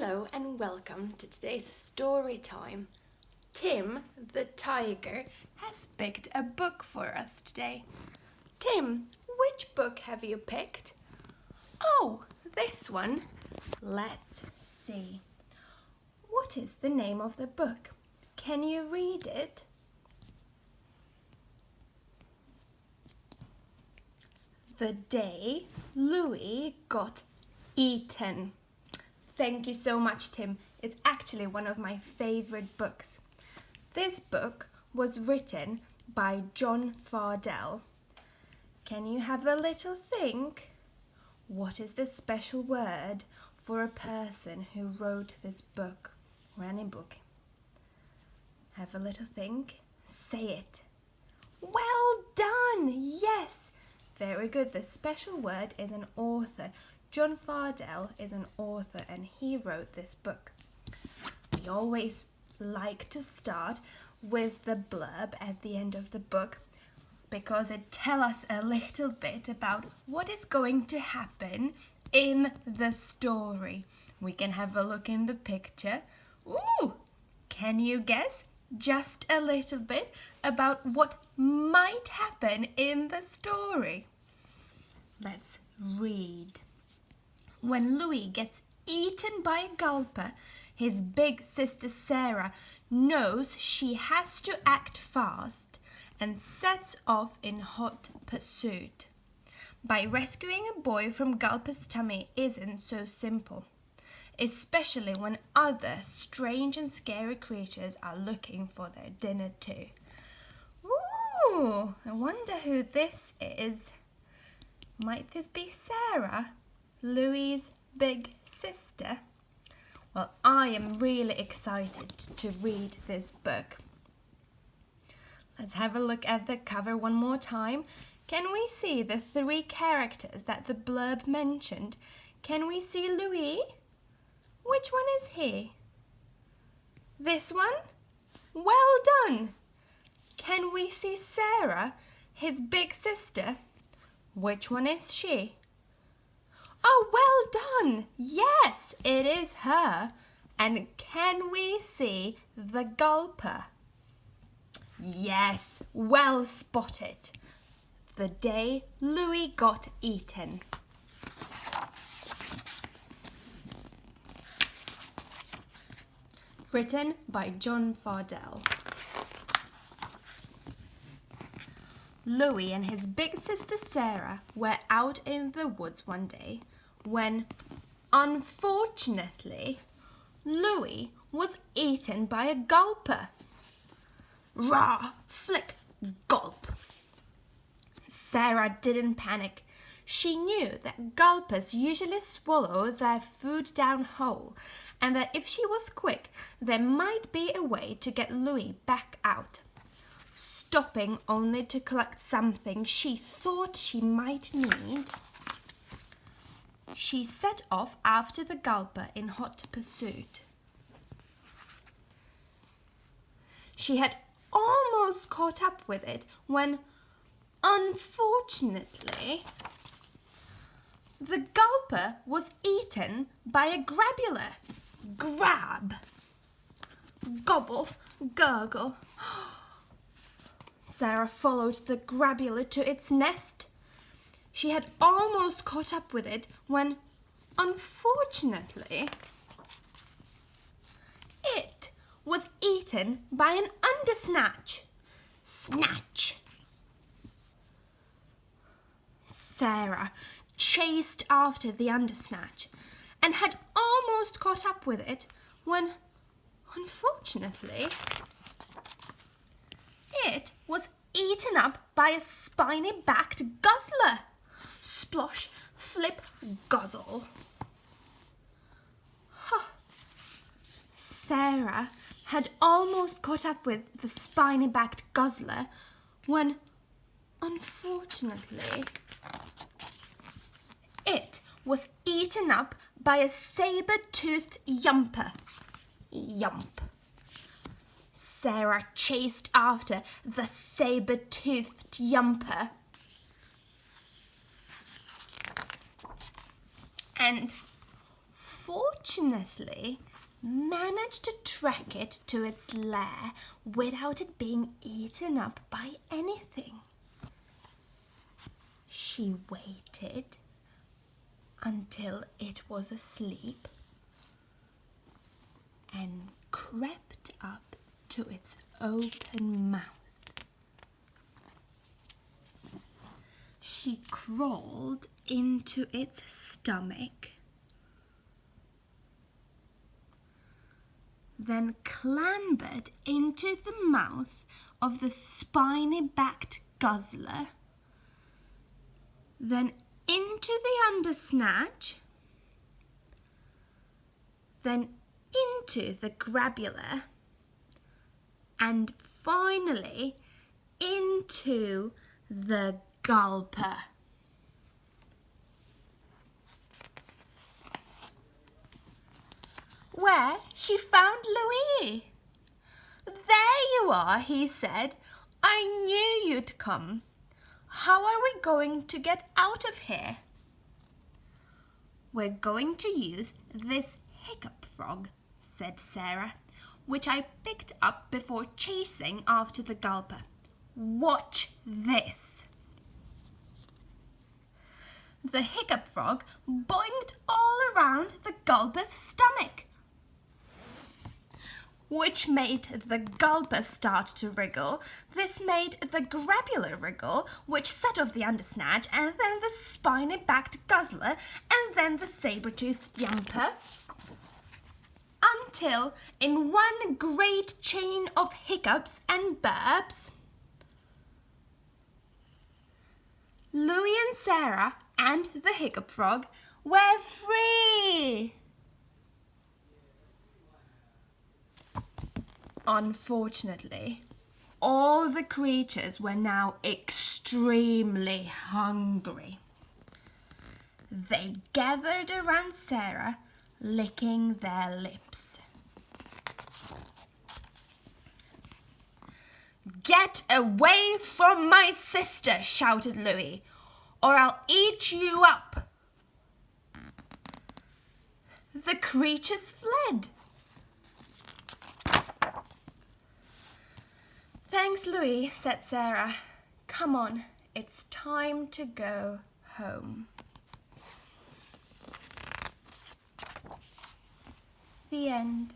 Hello and welcome to today's story time. Tim the tiger has picked a book for us today. Tim, which book have you picked? Oh, this one. Let's see. What is the name of the book? Can you read it? The Day Louis Got Eaten. Thank you so much, Tim. It's actually one of my favorite books. This book was written by John Fardell. Can you have a little think? What is the special word for a person who wrote this book or any book? Have a little think. Say it. Well done! Yes! Very good. The special word is an author. John Fardell is an author and he wrote this book. We always like to start with the blurb at the end of the book because it tells us a little bit about what is going to happen in the story. We can have a look in the picture. Ooh! Can you guess just a little bit about what might happen in the story? Let's read. When Louis gets eaten by a gulper, his big sister Sarah knows she has to act fast and sets off in hot pursuit. By rescuing a boy from Gulper's tummy isn't so simple, especially when other strange and scary creatures are looking for their dinner too. Ooh, I wonder who this is. Might this be Sarah, Louis' big sister? Well, I am really excited to read this book. Let's have a look at the cover one more time. Can we see the three characters that the blurb mentioned? Can we see Louis? Which one is he? This one? Well done! Can we see Sarah, his big sister? Which one is she? Oh, well done! Yes, it is her. And can we see the gulper? Yes, well spotted. The Day Louis Got Eaten. Written by John Fardell. Louis and his big sister Sarah were out in the woods one day when, unfortunately, Louis was eaten by a gulper. Rah! Flick! Gulp! Sarah didn't panic. She knew that gulpers usually swallow their food down whole and that if she was quick, there might be a way to get Louis back out. Stopping only to collect something she thought she might need, she set off after the gulper in hot pursuit. She had almost caught up with it when, unfortunately, the gulper was eaten by a grabula. Grab! Gobble! Gurgle! Sarah followed the grabula to its nest. She had almost caught up with it when, unfortunately, it was eaten by an undersnatch. Snatch! Sarah chased after the undersnatch and had almost caught up with it when, unfortunately, it was eaten up by a spiny-backed guzzler. Splosh, flip, guzzle. Huh. Sarah had almost caught up with the spiny-backed guzzler when, unfortunately, it was eaten up by a saber-toothed yumper. Yump. Sarah chased after the saber-toothed yumper and fortunately managed to track it to its lair without it being eaten up by anything. She waited until it was asleep and crept up to its open mouth. She crawled into its stomach, then clambered into the mouth of the spiny-backed guzzler, then into the undersnatch, then into the grabular, and finally into the gulper. Where she found Louis. "There you are," he said. "I knew you'd come. How are we going to get out of here?" "We're going to use this hiccup frog," said Sarah, "which I picked up before chasing after the gulper. Watch this." The hiccup frog boinged all around the gulper's stomach, which made the gulper start to wriggle. This made the grabular wriggle, which set off the undersnatch, and then the spiny-backed guzzler, and then the saber-toothed jumper, until in one great chain of hiccups and burps, Louis and Sarah and the hiccup frog were free. Unfortunately, all the creatures were now extremely hungry. They gathered around Sarah, licking their lips. "Get away from my sister," shouted Louis, "or I'll eat you up." The creatures fled. "Thanks, Louis," said Sarah. "Come on, it's time to go home." The end.